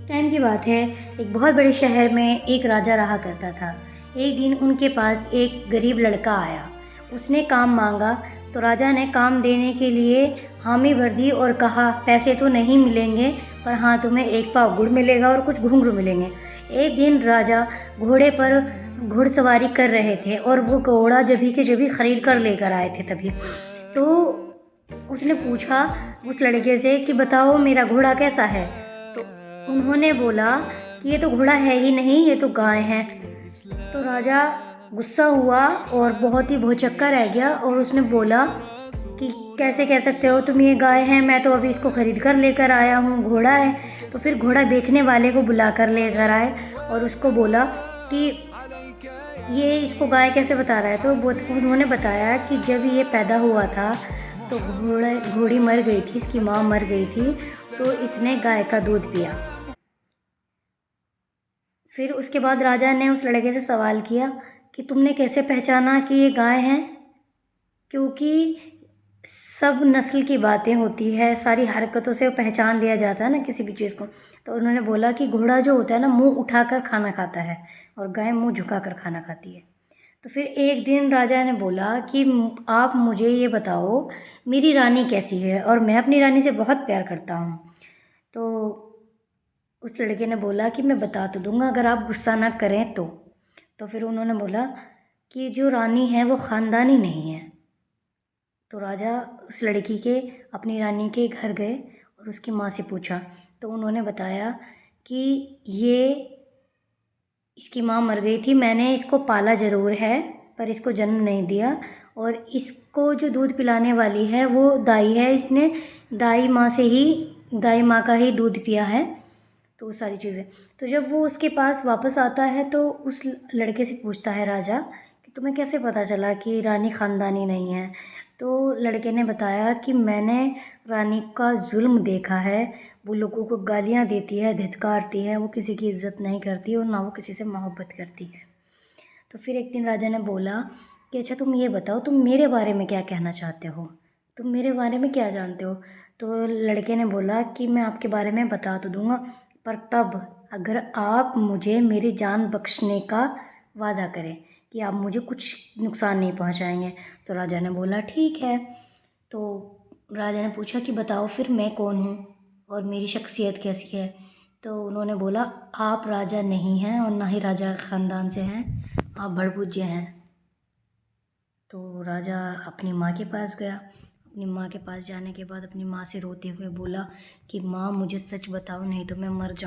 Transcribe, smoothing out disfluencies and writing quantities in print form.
Time की बात है। एक बहुत बड़े शहर में एक राजा रहा करता था। एक दिन उनके पास एक गरीब लड़का आया। उसने काम मांगा तो राजा ने काम देने के लिए हामी भर दी और कहा, पैसे तो नहीं मिलेंगे पर हाँ, तुम्हें एक पाव गुड़ मिलेगा और कुछ घुंघरू मिलेंगे। एक दिन राजा घोड़े पर घुड़सवारी कर रहे थे और वो घोड़ा जभी के जभी खरीद कर लेकर आए थे। तभी तो उसने पूछा उस लड़के से कि बताओ मेरा घोड़ा कैसा है। तो उन्होंने बोला कि ये तो घोड़ा है ही नहीं, ये तो गाय है। तो राजा गुस्सा हुआ और बहुत ही भौचक्का रह गया और उसने बोला कि कैसे कह सकते हो तुम, ये गाय है, मैं तो अभी इसको खरीद कर लेकर आया हूँ, घोड़ा है। तो फिर घोड़ा बेचने वाले को बुला कर लेकर आए और उसको बोला कि ये इसको गाय कैसे बता रहा है। तो उन्होंने बताया कि जब ये पैदा हुआ था तो घोड़ी मर गई थी, इसकी माँ मर गई थी, तो इसने गाय का दूध पिया। फिर उसके बाद राजा ने उस लड़के से सवाल किया कि तुमने कैसे पहचाना कि ये गाय है, क्योंकि सब नस्ल की बातें होती है, सारी हरकतों से पहचान लिया जाता है ना किसी भी चीज़ को। तो उन्होंने बोला कि घोड़ा जो होता है ना, मुंह उठाकर खाना खाता है और गाय मुंह झुकाकर खाना खाती है। तो फिर एक दिन राजा ने बोला कि आप मुझे ये बताओ मेरी रानी कैसी है, और मैं अपनी रानी से बहुत प्यार करता हूँ। तो उस लड़के ने बोला कि मैं बता तो दूंगा अगर आप गुस्सा ना करें तो। तो फिर उन्होंने बोला कि जो रानी है वो ख़ानदानी नहीं है। तो राजा उस लड़की के अपनी रानी के घर गए और उसकी माँ से पूछा। तो उन्होंने बताया कि ये इसकी माँ मर गई थी, मैंने इसको पाला ज़रूर है पर इसको जन्म नहीं दिया, और इसको जो दूध पिलाने वाली है वो दाई है, इसने दाई माँ का ही दूध पिया है। तो वो सारी चीज़ें। तो जब वो उसके पास वापस आता है तो उस लड़के से पूछता है राजा कि तुम्हें कैसे पता चला कि रानी ख़ानदानी नहीं है। तो लड़के ने बताया कि मैंने रानी का जुल्म देखा है, वो लोगों को गालियाँ देती है, धिक्कारती है, वो किसी की इज़्ज़त नहीं करती और ना वो किसी से मोहब्बत करती है। तो फिर एक दिन राजा ने बोला कि अच्छा तुम ये बताओ, तुम मेरे बारे में क्या कहना चाहते हो, तुम मेरे बारे में क्या जानते हो। तो लड़के ने बोला कि मैं आपके बारे में बता तो दूंगा, पर तब अगर आप मुझे मेरी जान बख्शने का वादा करें कि आप मुझे कुछ नुकसान नहीं पहुंचाएंगे। तो राजा ने बोला ठीक है। तो राजा ने पूछा कि बताओ फिर मैं कौन हूँ और मेरी शख्सियत कैसी है। तो उन्होंने बोला आप राजा नहीं हैं और ना ही राजा के ख़ानदान से हैं, आप भड़पूज्य हैं। तो राजा अपनी माँ के पास गया। अपनी माँ के पास जाने के बाद अपनी माँ से रोते हुए बोला कि माँ मुझे सच बताओ नहीं तो मैं मर जाऊँ।